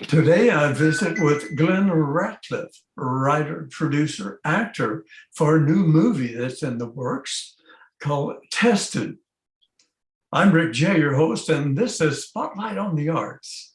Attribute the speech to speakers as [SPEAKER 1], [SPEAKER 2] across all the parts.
[SPEAKER 1] Today I visit with Glenn Ratcliffe, writer, producer, actor for a new movie that's in the works called Tested. I'm Rick Jey, your host, and this is Spotlight on the Arts.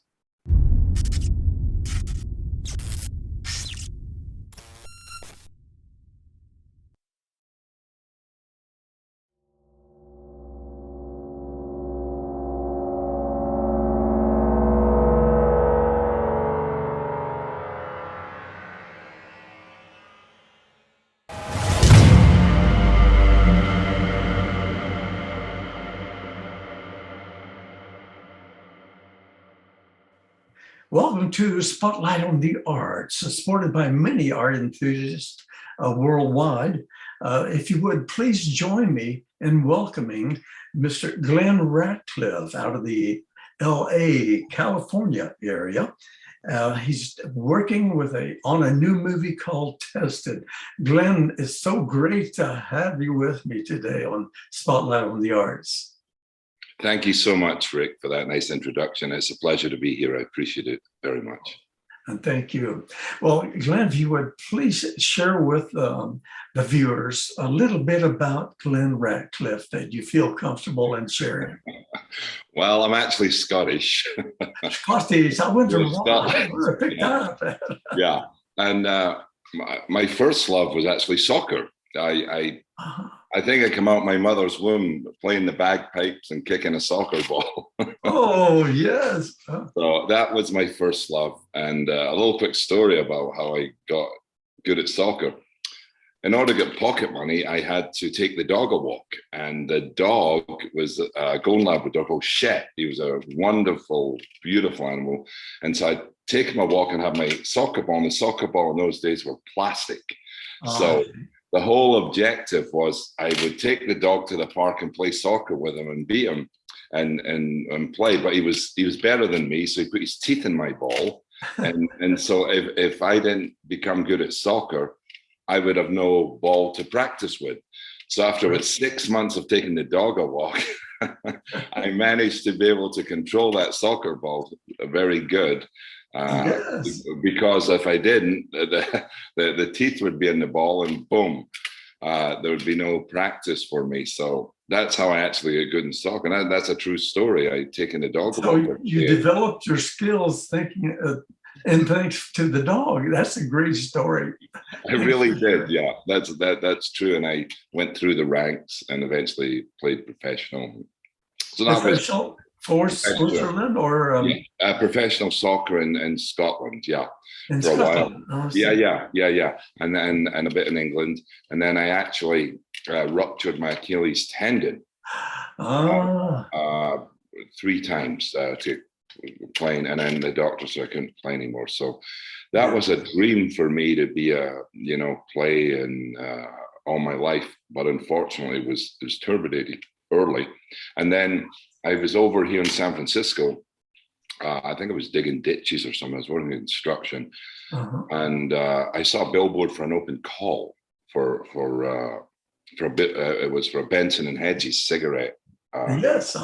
[SPEAKER 1] Welcome to Spotlight on the Arts, supported by many art enthusiasts worldwide. If you would, please join me in welcoming Mr. Glenn Ratcliffe out of the LA, California area. He's working on a new movie called Tested. Glenn, it's so great to have you with me today on Spotlight on the Arts.
[SPEAKER 2] Thank you so much, Rick, for that nice introduction. It's a pleasure to be here. I appreciate it very much.
[SPEAKER 1] And thank you. Well, Glenn, if you would please share with the viewers a little bit about Glenn Ratcliffe that you feel comfortable in sharing.
[SPEAKER 2] Well, I'm actually Scottish.
[SPEAKER 1] Scottish, I wonder why. I picked up.
[SPEAKER 2] Yeah, and my first love was actually soccer. I think I came out my mother's womb playing the bagpipes and kicking a soccer ball.
[SPEAKER 1] Oh, yes.
[SPEAKER 2] So that was my first love. And a little quick story about how I got good at soccer. In order to get pocket money, I had to take the dog a walk. And the dog was a golden Labrador called Shet. He was a wonderful, beautiful animal. And so I'd take him a walk and have my soccer ball. And the soccer ball in those days were plastic. So the whole objective was I would take the dog to the park and play soccer with him and beat him and play. But he was better than me, so he put his teeth in my ball. And so if I didn't become good at soccer, I would have no ball to practice with. So after about 6 months of taking the dog a walk, I managed to be able to control that soccer ball very good.
[SPEAKER 1] Yes.
[SPEAKER 2] Because if I didn't, the teeth would be in the ball and boom, there would be no practice for me. So that's how I actually get good in soccer. And that's a true story. I taken the dog.
[SPEAKER 1] So you developed your skills thinking, and thanks to the dog. That's a great story.
[SPEAKER 2] I really did. Yeah, that's true. And I went through the ranks and eventually played professional. So that
[SPEAKER 1] professional? For Switzerland or
[SPEAKER 2] professional soccer in Scotland,
[SPEAKER 1] in
[SPEAKER 2] for
[SPEAKER 1] Scotland.
[SPEAKER 2] a while. Yeah, and then a bit in England, and then I actually ruptured my Achilles tendon 3 times to playing, and then the doctor said I couldn't play anymore. So that was a dream for me to be play and all my life, but unfortunately it was terminated early, and then I was over here in San Francisco. I think I was digging ditches or something. I was working in construction, and I saw a billboard for an open call for a bit. It was for a Benson and Hedges cigarette.
[SPEAKER 1] Yes.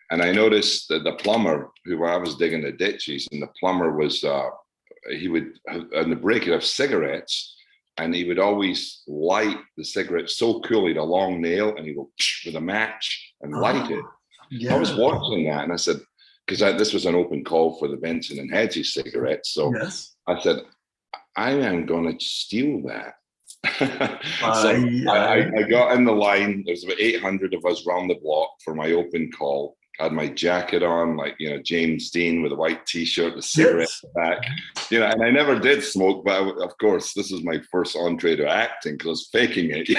[SPEAKER 2] And I noticed that the plumber, who I was digging the ditches, and the plumber was he would on the break he'd have cigarettes. And he would always light the cigarette so cool. He had a long nail, and he'd go with a match and light it. Yeah. I was watching that, and I said, because this was an open call for the Benson and Hedges cigarettes. So I said, I am going to steal that. I got in the line. There's about 800 of us round the block for my open call. I had my jacket on, like, James Dean with a white T-shirt, the cigarette back, and I never did smoke, but of course, this is my first entree to acting because I was faking it,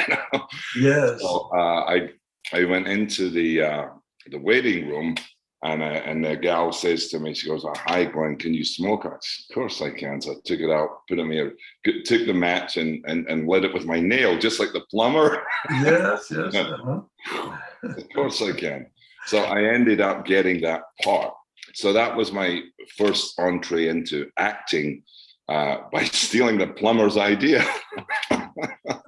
[SPEAKER 1] Yes.
[SPEAKER 2] So I went into the waiting room, and the gal says to me, she goes, "Oh, hi, Glenn, can you smoke?" I said, "Of course I can." So I took it out, put it in here, took the match and lit it with my nail, just like the plumber.
[SPEAKER 1] Yes.
[SPEAKER 2] Of course I can. So I ended up getting that part. So that was my first entree into acting by stealing the plumber's idea.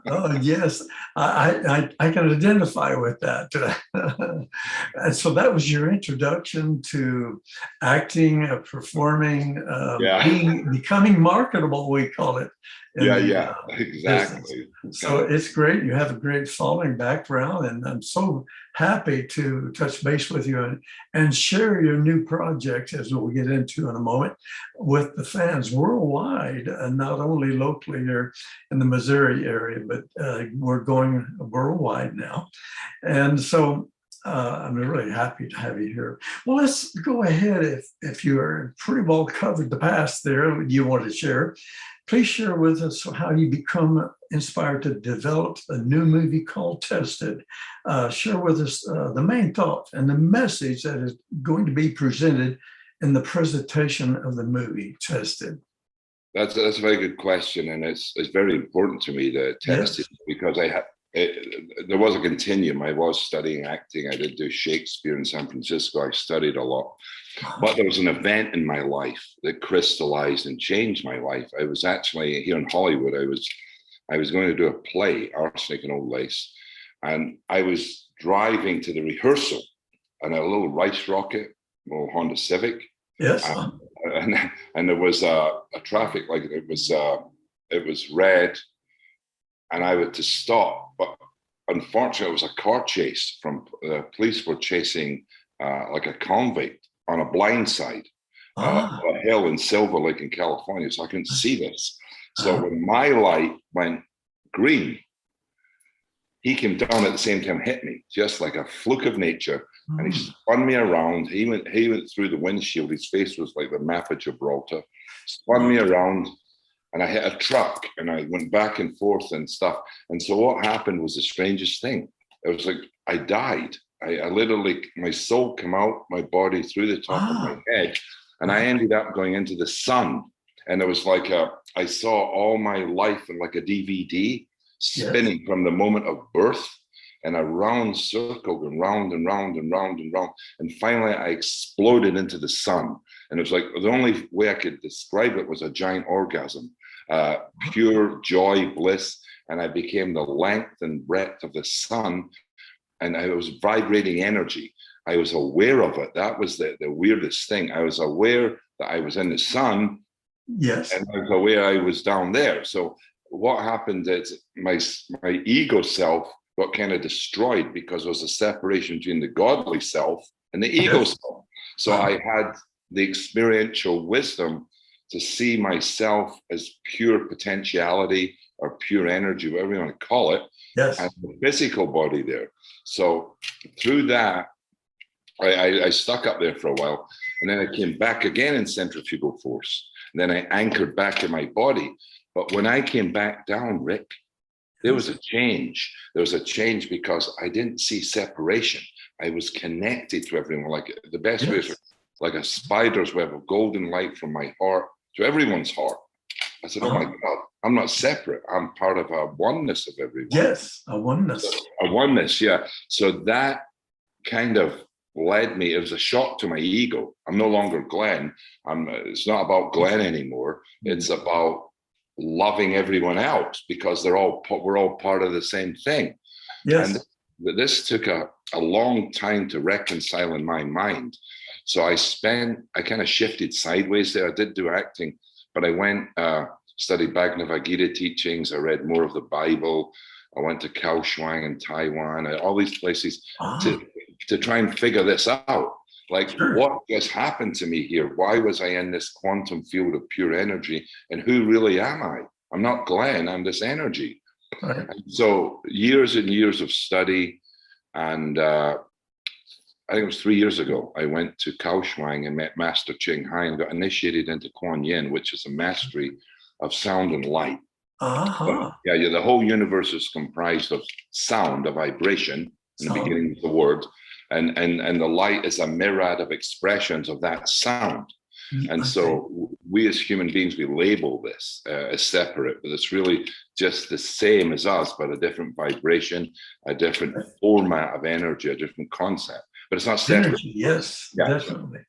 [SPEAKER 1] Oh, yes, I can identify with that. And so that was your introduction to acting, performing,
[SPEAKER 2] Yeah,
[SPEAKER 1] becoming marketable, we call it in
[SPEAKER 2] yeah,
[SPEAKER 1] the
[SPEAKER 2] yeah,
[SPEAKER 1] business.
[SPEAKER 2] exactly.
[SPEAKER 1] So
[SPEAKER 2] Kind of,
[SPEAKER 1] it's great. You have a great following background, and I'm so happy to touch base with you and share your new project, as we'll get into in a moment, with the fans worldwide, and not only locally here in the Missouri area, but we're going worldwide now. And so I'm really happy to have you here. Well, let's go ahead. If you're pretty well covered the past there, you want to share, please share with us how you become inspired to develop a new movie called Tested. Share with us the main thought and the message that is going to be presented in the presentation of the movie Tested.
[SPEAKER 2] that's a very good question, and it's very important to me to test
[SPEAKER 1] Yes.
[SPEAKER 2] it because there was a continuum. I was studying acting. I did do Shakespeare in San Francisco. I studied a lot, but there was an event in my life that crystallized and changed my life. I was actually here in Hollywood. I was going to do a play, Arsenic and Old Lace, and I was driving to the rehearsal in a little rice rocket, a little Honda Civic.
[SPEAKER 1] Yes.
[SPEAKER 2] And there was a traffic light. It was red, and I had to stop. But unfortunately, it was a car chase. From the police were chasing like a convict on a blind side, a hill in Silver Lake in California. So I couldn't see this. So when my light went green, he came down at the same time, hit me, just like a fluke of nature. And he spun me around. He went through the windshield. His face was like the map of Gibraltar. Spun me around, and I hit a truck, and I went back and forth and stuff. And so what happened was the strangest thing. It was like I died. I literally, my soul came out my body through the top of my head, and I ended up going into the sun. And it was like I saw all my life in like a DVD spinning from the moment of birth in a round circle, going round and round and round and round. And finally, I exploded into the sun. And it was like the only way I could describe it was a giant orgasm, pure joy, bliss. And I became the length and breadth of the sun. And I was vibrating energy. I was aware of it. That was the weirdest thing. I was aware that I was in the sun.
[SPEAKER 1] Yes.
[SPEAKER 2] And I was aware I was down there. So what happened is my ego self got kind of destroyed because there was a separation between the godly self and the ego self. So I had the experiential wisdom to see myself as pure potentiality or pure energy, whatever you want to call it, and the physical body there. So through that, I stuck up there for a while, and then I came back again in centrifugal force. And then I anchored back in my body. But when I came back down, Rick, there was a change. There was a change because I didn't see separation. I was connected to everyone. Like the best way is like a spider's web of golden light from my heart to everyone's heart. I said, oh my God, I'm not separate. I'm part of a oneness of everyone.
[SPEAKER 1] Yes, a oneness.
[SPEAKER 2] A oneness, yeah. So that kind of led me. It was a shock to my ego. I'm no longer Glenn. It's not about Glenn anymore. It's about loving everyone else because we're all part of the same thing. Yes. And this took a long time to reconcile in my mind. So I kind of shifted sideways there. I did do acting, but I went, studied Bhagavad Gita teachings. I read more of the Bible. I went to Kaohsiung in Taiwan, all these places to try and figure this out. Like, what just happened to me here? Why was I in this quantum field of pure energy? And who really am I? I'm not Glenn, I'm this energy. Right. So years and years of study. And I think it was 3 years ago, I went to Kaohsiung and met Master Ching Hai and got initiated into Kuan Yin, which is a mastery of sound and light. So, the whole universe is comprised of sound, a vibration in the beginning of the word. And the light is a myriad of expressions of that sound. And so we as human beings, we label this as separate, but it's really just the same as us, but a different vibration, a different format of energy, a different concept. But it's not separate.
[SPEAKER 1] Energy, yes, definitely.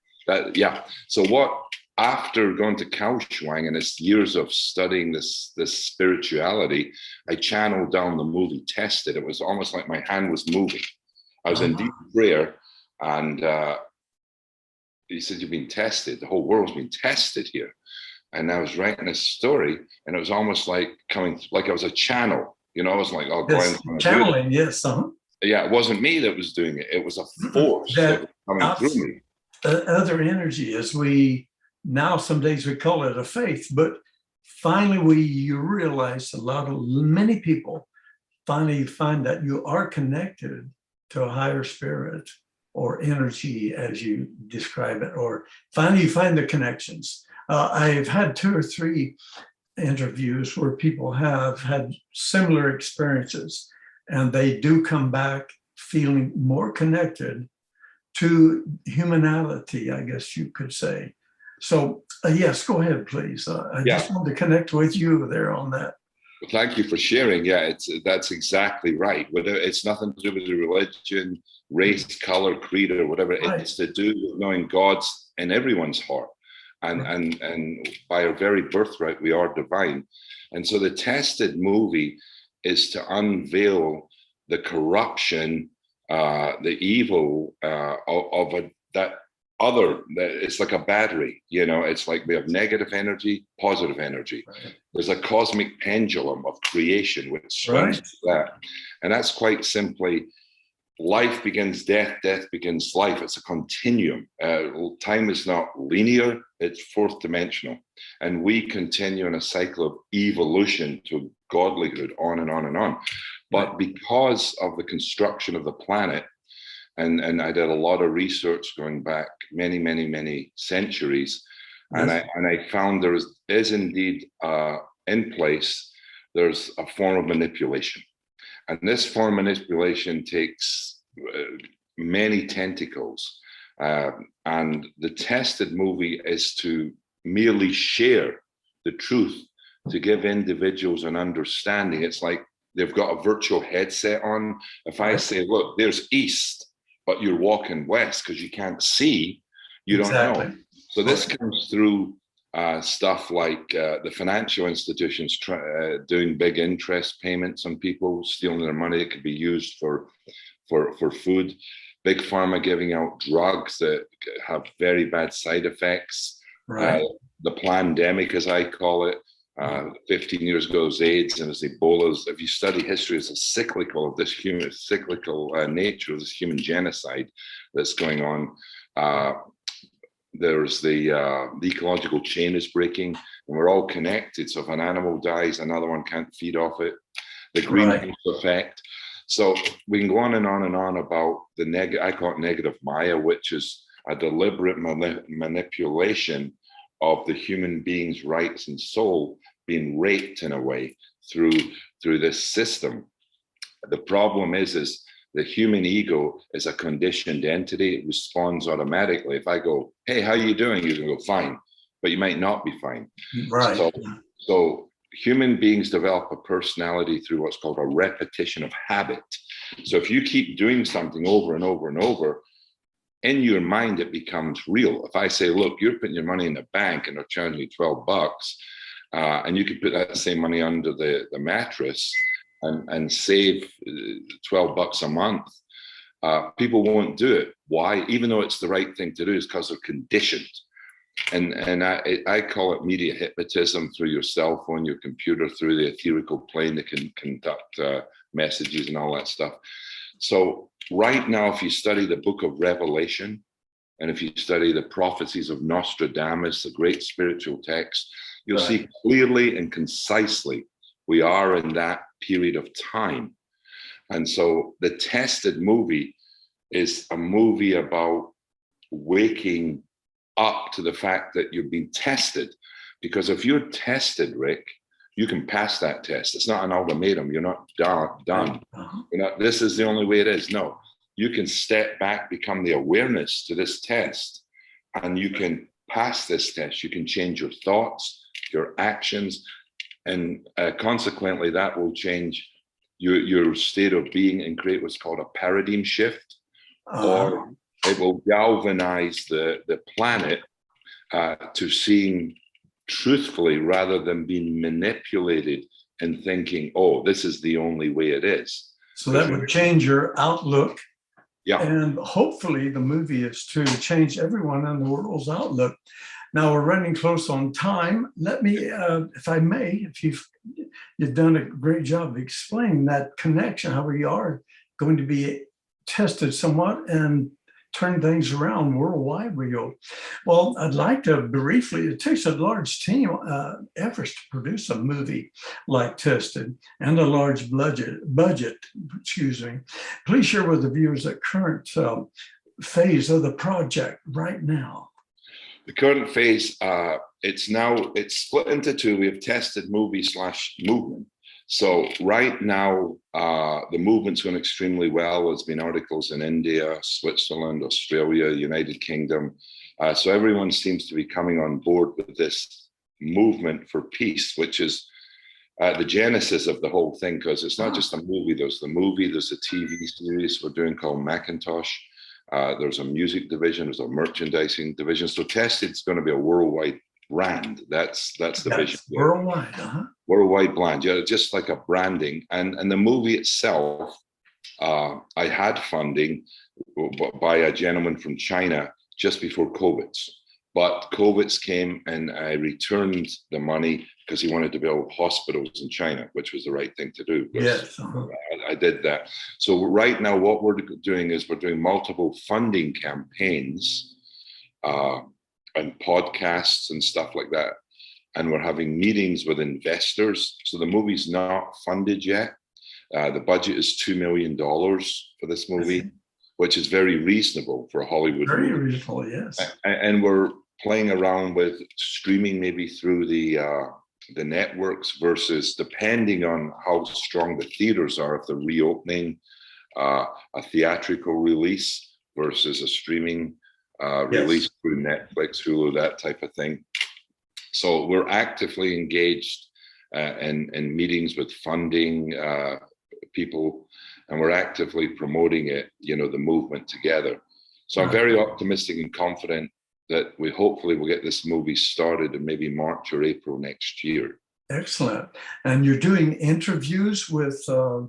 [SPEAKER 2] So what after going to Kaohsiung and it's years of studying this spirituality, I channeled down the movie Tested. It was almost like my hand was moving. I was in deep prayer, and he said, "You've been tested. The whole world's been tested here." And I was writing a story, and it was almost like like I was a channel. You know, I was like, "Oh, Glenn,
[SPEAKER 1] channeling, yes,
[SPEAKER 2] yeah." It wasn't me that was doing it; it was a force that was coming through me.
[SPEAKER 1] Other energy, as we now some days we call it a faith, but finally you realize many people finally find that you are connected to a higher spirit or energy, as you describe it, or finally you find the connections. I've had 2 or 3 interviews where people have had similar experiences, and they do come back feeling more connected to humanity, I guess you could say. So yes, go ahead, please. I just want to connect with you there on that.
[SPEAKER 2] Well, thank you for sharing. Yeah, that's exactly right. Whether it's nothing to do with the religion, race, color, creed, or whatever, right. It's to do with knowing God's in everyone's heart, and by our very birthright, we are divine. And so the Tested movie is to unveil the corruption, the evil of that other. It's like a battery, you know. It's like we have negative energy, positive energy. Right. There's a cosmic pendulum of creation which swings to that, and that's quite simply: life begins death, death begins life. It's a continuum. Time is not linear; it's 4th dimensional, and we continue in a cycle of evolution to godlyhood, on and on and on. But because of the construction of the planet, and I did a lot of research going back many centuries, and I found there is indeed in place, there's a form of manipulation. And this form of manipulation takes many tentacles. And the Tested movie is to merely share the truth, to give individuals an understanding. It's like they've got a virtual headset on. If I say, look, there's east, but you're walking west because you can't see, you don't know. So this comes through stuff like the financial institutions doing big interest payments on people, stealing their money that could be used for food. Big pharma giving out drugs that have very bad side effects. The pandemic, as I call it, 15 years ago, was AIDS, and as Ebola's. If you study history, it's a cyclical nature of this human genocide that's going on. There's the ecological chain is breaking, and we're all connected. So if an animal dies, another one can't feed off it. The greenhouse effect. So we can go on and on and on about the I call it negative Maya, which is a deliberate manipulation of the human being's rights and soul being raped in a way through this system. The problem is the human ego is a conditioned entity. It responds automatically. If I go, "Hey, how are you doing?" You're gonna go, "Fine," but you might not be fine. So human beings develop a personality through what's called a repetition of habit. So if you keep doing something over and over and over, in your mind, it becomes real. If I say, look, you're putting your money in the bank and they're charging you $12, and you could put that same money under the mattress and save $12 a month, people won't do it. Why? Even though it's the right thing to do, is because they're conditioned. And I call it media hypnotism through your cell phone, your computer, through the etherical plane that can conduct messages and all that stuff. So right now, if you study the book of Revelation, and if you study the prophecies of Nostradamus, the great spiritual text, you'll see clearly and concisely we are in that period of time. And so the Tested movie is a movie about waking up to the fact that you've been tested. Because if you're tested, Rick, you can pass that test. It's not an ultimatum. You're not done. You're not, this is the only way it is. No, you can step back, become the awareness to this test, and you can pass this test. You can change your thoughts, your actions, and consequently, that will change your state of being and create what's called a paradigm shift, or it will galvanize the planet to seeing truthfully rather than being manipulated and thinking, oh, this is the only way it is.
[SPEAKER 1] So that would change your outlook.
[SPEAKER 2] Yeah.
[SPEAKER 1] And hopefully the movie is to change everyone in the world's outlook. Now we're running close on time. Let me, if I may, if you've done a great job of explaining that connection, how we are going to be tested somewhat and turn things around worldwide. We go. Well, I'd like to briefly, it takes a large team efforts to produce a movie like Tested and a large budget, excuse me. Please share with the viewers the current phase of the project right now.
[SPEAKER 2] The current phase, it's split into two. We have Tested movie/movement. So right now, the movement's going extremely well. There's been articles in India, Switzerland, Australia, United Kingdom. So everyone seems to be coming on board with this movement for peace, which is the genesis of the whole thing, because it's not just a movie. There's a TV series we're doing called Macintosh. There's a music division, there's a merchandising division. So Tested's going to be a worldwide brand. That's the vision.
[SPEAKER 1] Worldwide,
[SPEAKER 2] worldwide brand, yeah, just like a branding. And the movie itself, I had funding by a gentleman from China just before COVID's. But COVID's came and I returned the money because he wanted to build hospitals in China, which was the right thing to do.
[SPEAKER 1] Yes.
[SPEAKER 2] I did that. So right now what we're doing is we're doing multiple funding campaigns and podcasts and stuff like that. And we're having meetings with investors. So the movie's not funded yet. The budget is $2 million for this movie, which is very reasonable for a Hollywood movie.
[SPEAKER 1] Very reasonable, yes.
[SPEAKER 2] And we're playing around with streaming maybe through the networks versus depending on how strong the theaters are, if they're reopening, a theatrical release versus a streaming release through Netflix, Hulu, that type of thing. So we're actively engaged in meetings with funding people, and we're actively promoting it, the movement together. So I'm very optimistic and confident that we hopefully will get this movie started in maybe March or April next year.
[SPEAKER 1] Excellent. And you're doing interviews with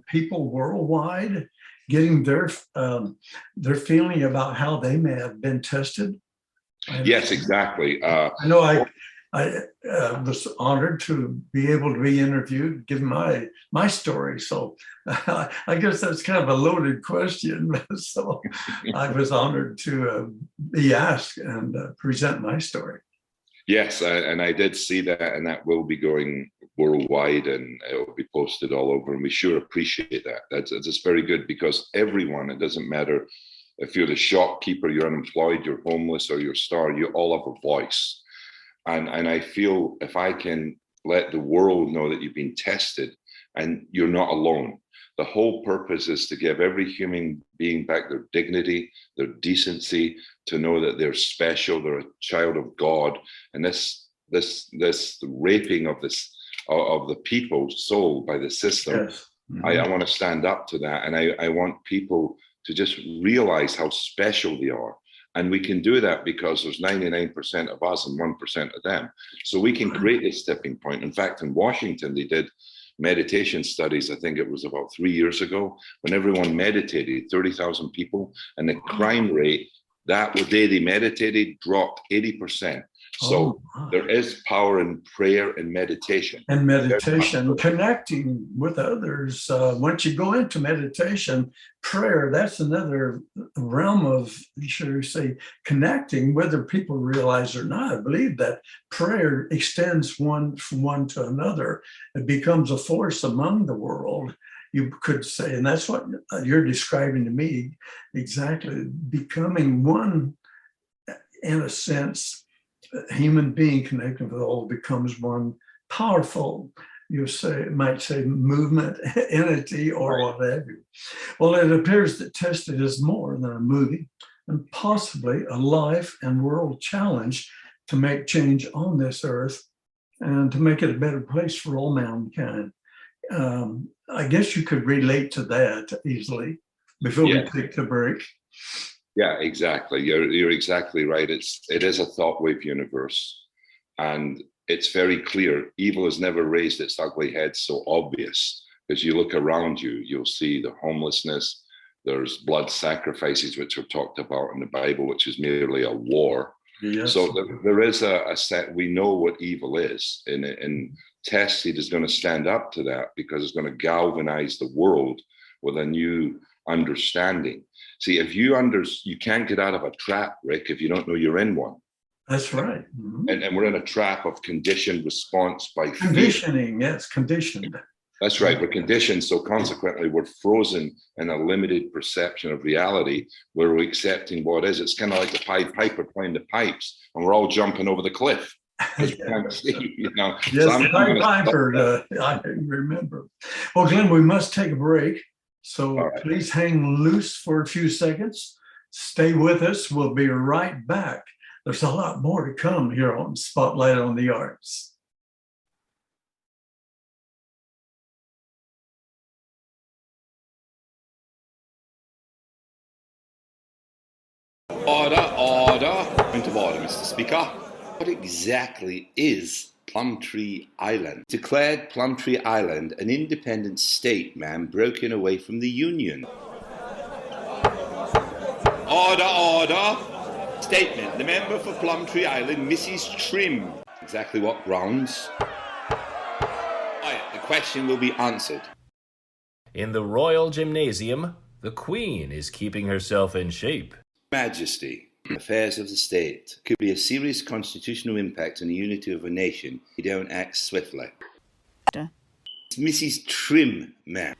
[SPEAKER 1] people worldwide, getting their feeling about how they may have been tested?
[SPEAKER 2] Yes, exactly.
[SPEAKER 1] I know I was honored to be able to be interviewed, give my story. So I guess that's kind of a loaded question. So I was honored to be asked and present my story.
[SPEAKER 2] Yes, and I did see that, and that will be going worldwide, and it will be posted all over. And we sure appreciate that. That's very good, because everyone, it doesn't matter if you're the shopkeeper, you're unemployed, you're homeless, or you're a star, you all have a voice. And I feel if I can let the world know that you've been tested and you're not alone. The whole purpose is to give every human being back their dignity, their decency, to know that they're special, they're a child of God. And this raping of the people's soul by the system,
[SPEAKER 1] Yes. Mm-hmm.
[SPEAKER 2] I want to stand up to that. And I want people to just realize how special they are. And we can do that because there's 99% of us and 1% of them. So we can create this tipping point. In fact, in Washington, they did meditation studies. I think it was about 3 years ago, when everyone meditated, 30,000 people, and the crime rate that day they meditated dropped 80%. So there is power in prayer and meditation.
[SPEAKER 1] And meditation, connecting with others. Once you go into meditation, prayer, that's another realm of, should we say, connecting, whether people realize or not. I believe that prayer extends one from one to another. It becomes a force among the world, you could say. And that's what you're describing to me, exactly, becoming one, in a sense. A human being connected with all becomes one powerful, might say, movement, entity, or whatever. Well, it appears that Tested is more than a movie, and possibly a life and world challenge to make change on this earth and to make it a better place for all mankind. I guess you could relate to that easily before we take the break.
[SPEAKER 2] Yeah, exactly. You're exactly right. It is a thought wave universe, and it's very clear. Evil has never raised its ugly head so obvious. As you look around you, you'll see the homelessness. There's blood sacrifices, which are talked about in the Bible, which is merely a war.
[SPEAKER 1] Yes.
[SPEAKER 2] So there is a set. We know what evil is, and Tested is going to stand up to that because it's going to galvanize the world with a new understanding. See, if you can't get out of a trap, Rick, if you don't know you're in one.
[SPEAKER 1] That's right. Mhm.
[SPEAKER 2] And we're in a trap of conditioned response by fear.
[SPEAKER 1] Conditioning, yes, conditioned.
[SPEAKER 2] That's right. We're conditioned. So consequently, we're frozen in a limited perception of reality where we're accepting what is. It's kind of like the Pied Piper playing the pipes, and we're all jumping over the cliff. Because we can't see, you know.
[SPEAKER 1] Yes,
[SPEAKER 2] So
[SPEAKER 1] the Pied Piper, I remember. Well, Glenn, we must take a break. So
[SPEAKER 2] right.
[SPEAKER 1] Please hang loose for a few seconds. Stay with us. We'll be right back. There's a lot more to come here on Spotlight on the Arts.
[SPEAKER 3] Order. Point of order, Mr. Speaker. What exactly is Plumtree Island? Declared Plumtree Island an independent state, ma'am, broken away from the Union. Order. Statement. The member for Plumtree Island, Mrs. Trim. Exactly what grounds? The question will be answered.
[SPEAKER 4] In the Royal Gymnasium, the Queen is keeping herself in shape.
[SPEAKER 3] Majesty. Affairs of the state could be a serious constitutional impact on the unity of a nation if you don't act swiftly. It's Mrs. Trim, ma'am.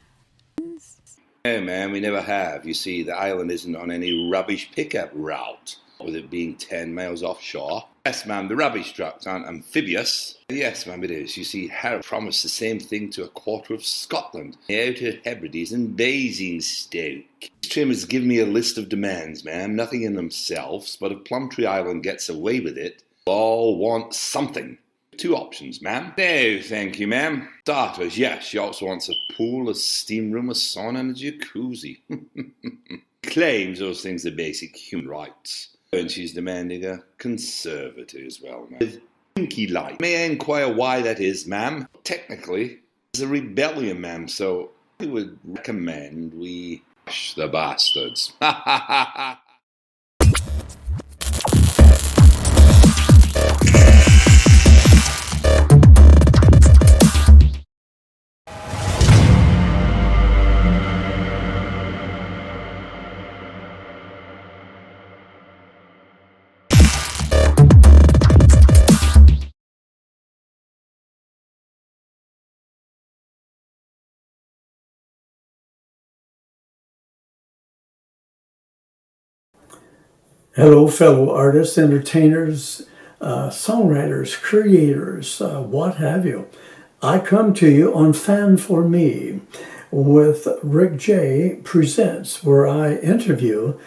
[SPEAKER 3] No, ma'am, we never have. You see, the island isn't on any rubbish pickup route, with it being 10 miles offshore. Yes, ma'am, the rubbish trucks aren't amphibious. Yes, ma'am, it is. You see, Harry promised the same thing to a quarter of Scotland, the Outer Hebrides and Basingstoke. Trim has given me a list of demands, ma'am, nothing in themselves, but if Plumtree Island gets away with it, we'll all want something. 2 options, ma'am. No, thank you, ma'am. Starters, yes, she also wants a pool, a steam room, a sauna, and a jacuzzi. Claims those things are basic human rights. And she's demanding a conservative as well, ma'am. With pinky light. May I inquire why that is, ma'am? Technically, it's a rebellion, ma'am, so I would recommend we crush the bastards.
[SPEAKER 1] Hello, fellow artists, entertainers, songwriters, creators, what have you. I come to you on Fan for Me with Rick Jey Presents, where I interview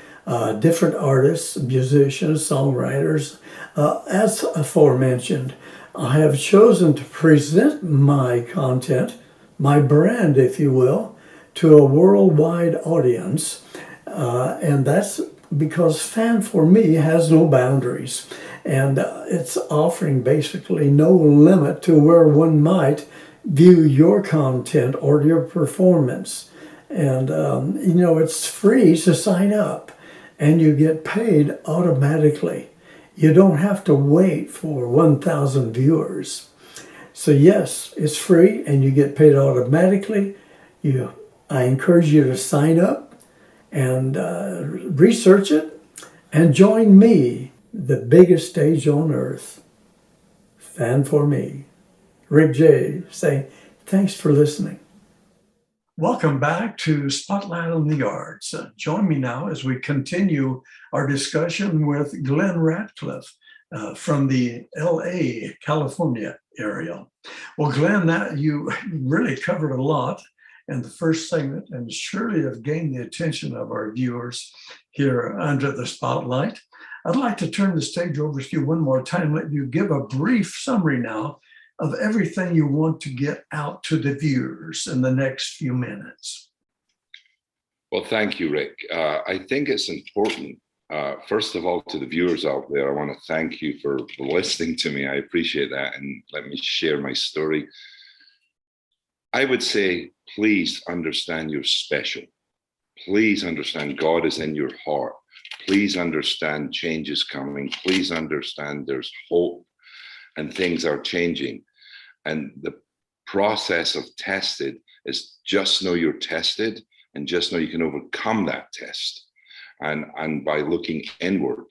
[SPEAKER 1] different artists, musicians, songwriters. As aforementioned, I have chosen to present my content, my brand, if you will, to a worldwide audience. And that's because Fan for Me has no boundaries, and it's offering basically no limit to where one might view your content or your performance. And it's free to sign up, and you get paid automatically. You don't have to wait for 1,000 viewers. So yes, it's free and you get paid automatically. I encourage you to sign up and research it and join me, the biggest stage on earth. Fan for Me. Rick Jey saying, thanks for listening. Welcome back to Spotlight on the Arts. Join me now as we continue our discussion with Glenn Ratcliffe from the LA, California area. Well, Glenn, you really covered a lot in the first segment and surely have gained the attention of our viewers here under the spotlight. I'd like to turn the stage over to you one more time, let you give a brief summary now of everything you want to get out to the viewers in the next few minutes.
[SPEAKER 2] Well, thank you, Rick. I think it's important First of all, to the viewers out there, I want to thank you for listening to me. I appreciate that. And let me share my story. I would say, please understand you're special. Please understand God is in your heart. Please understand change is coming. Please understand there's hope and things are changing. And the process of tested is just know you're tested and just know you can overcome that test. And by looking inward,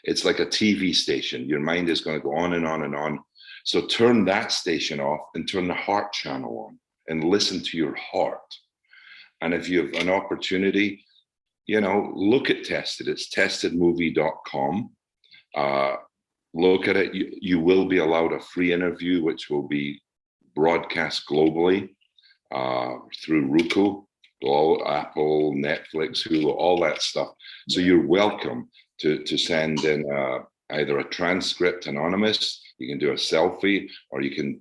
[SPEAKER 2] it's like a TV station. Your mind is going to go on and on and on. So turn that station off and turn the heart channel on and listen to your heart. And if you have an opportunity, look at Tested. It's testedmovie.com. Look at it. You will be allowed a free interview, which will be broadcast globally through Roku. Apple, Netflix, Hulu, all that stuff. So you're welcome to send in either a transcript anonymous, you can do a selfie, or you can,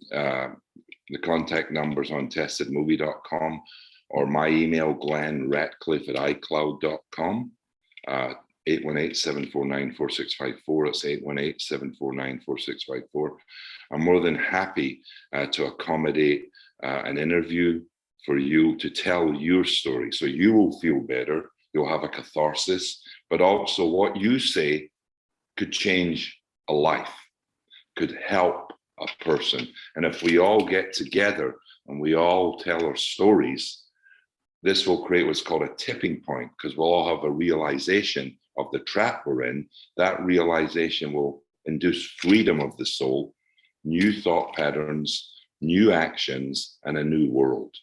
[SPEAKER 2] the contact numbers on testedmovie.com, or my email, Glenn Ratcliffe at iCloud.com, 818-749-4654. It's 818-749-4654. I'm more than happy to accommodate an interview for you to tell your story. So you will feel better, you'll have a catharsis, but also what you say could change a life, could help a person. And if we all get together and we all tell our stories, this will create what's called a tipping point, because we'll all have a realization of the trap we're in. That realization will induce freedom of the soul, new thought patterns, new actions, and a new world.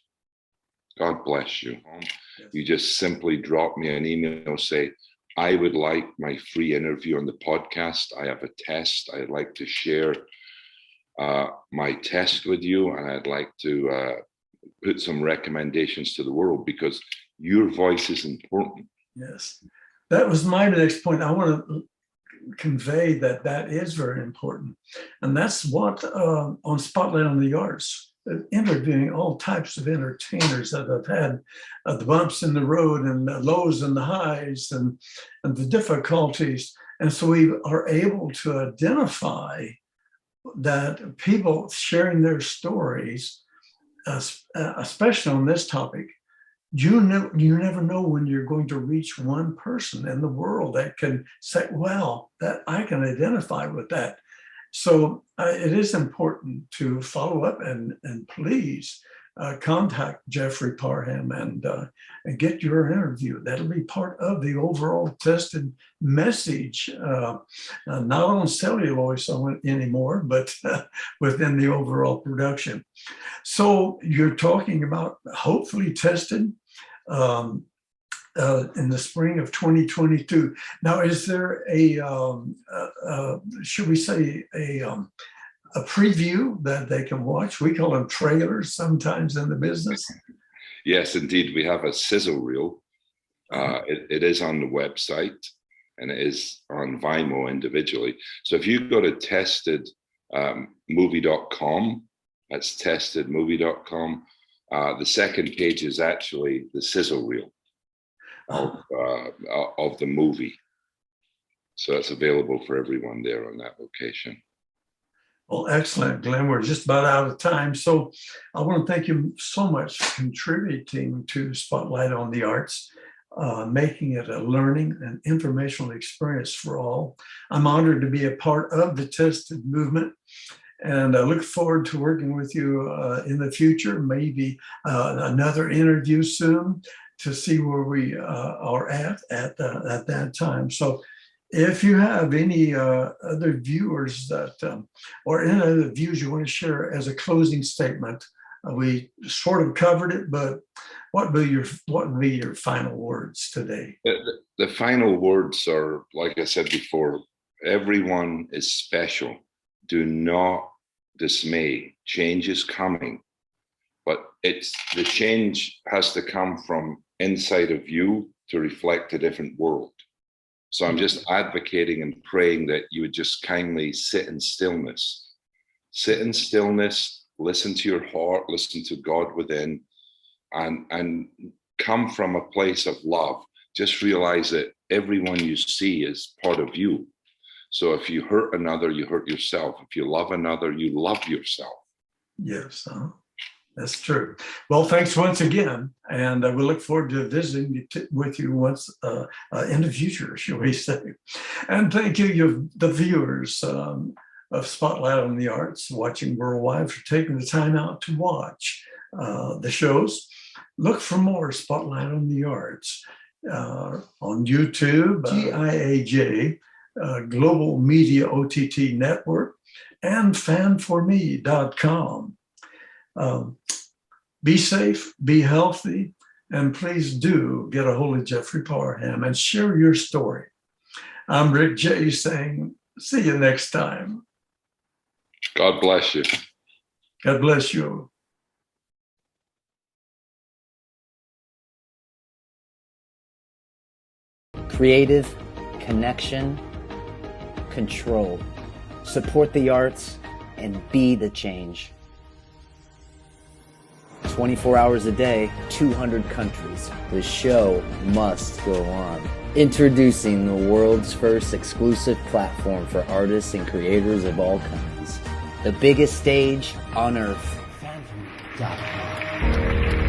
[SPEAKER 2] God bless you. You just simply drop me an email, say, I would like my free interview on the podcast. I have a test. I'd like to share my test with you, and I'd like to put some recommendations to the world, because your voice is important.
[SPEAKER 1] Yes, that was my next point. I want to convey that is very important. And that's what on Spotlight on the Arts, interviewing all types of entertainers that have had the bumps in the road and the lows and the highs and the difficulties. And so we are able to identify that people sharing their stories, especially on this topic, you never know when you're going to reach one person in the world that can say, well, that I can identify with that. So it is important to follow up and please contact Jeffrey Parham and get your interview. That'll be part of the overall tested message, not on celluloid anymore, but within the overall production. So you're talking about hopefully tested in the spring of 2022. Now, is there should we say a preview that they can watch? We call them trailers sometimes in the business.
[SPEAKER 2] Yes, indeed. We have a sizzle reel. It is on the website and it is on Vimeo individually. So if you go to testedmovie.com, that's testedmovie.com, the second page is actually the sizzle reel of the movie. So it's available for everyone there on that location.
[SPEAKER 1] Well, excellent, Glenn. We're just about out of time. So I want to thank you so much for contributing to Spotlight on the Arts, making it a learning and informational experience for all. I'm honored to be a part of the Tested movement, and I look forward to working with you in the future, maybe another interview soon to see where we are at that time. So if you have any other viewers that, or any other views you want to share as a closing statement, we sort of covered it, but what would be your final words today?
[SPEAKER 2] The final words are, like I said before, everyone is special. Do not dismay. Change is coming, but the change has to come from inside of you to reflect a different world. So I'm just advocating and praying that you would just kindly sit in stillness. Sit in stillness, listen to your heart, listen to God within, and come from a place of love. just realize that everyone you see is part of you. So if you hurt another, you hurt yourself. If you love another, you love yourself.
[SPEAKER 1] Yes, that's true. Well, thanks once again. And we look forward to visiting with you once in the future, shall we say. And thank you, the viewers of Spotlight on the Arts, watching worldwide, for taking the time out to watch the shows. Look for more Spotlight on the Arts on YouTube, GIAJ, Global Media OTT Network, and fanforme.com. Be safe, be healthy, and please do get a hold of Jeffrey Parham and share your story. I'm Rick Jey saying, see you next time.
[SPEAKER 2] God bless you.
[SPEAKER 1] God bless you.
[SPEAKER 5] Creative, connection, control. Support the arts and be the change. 24 hours a day, 200 countries. The show must go on. Introducing the world's first exclusive platform for artists and creators of all kinds. The biggest stage on earth. Fanforme.com.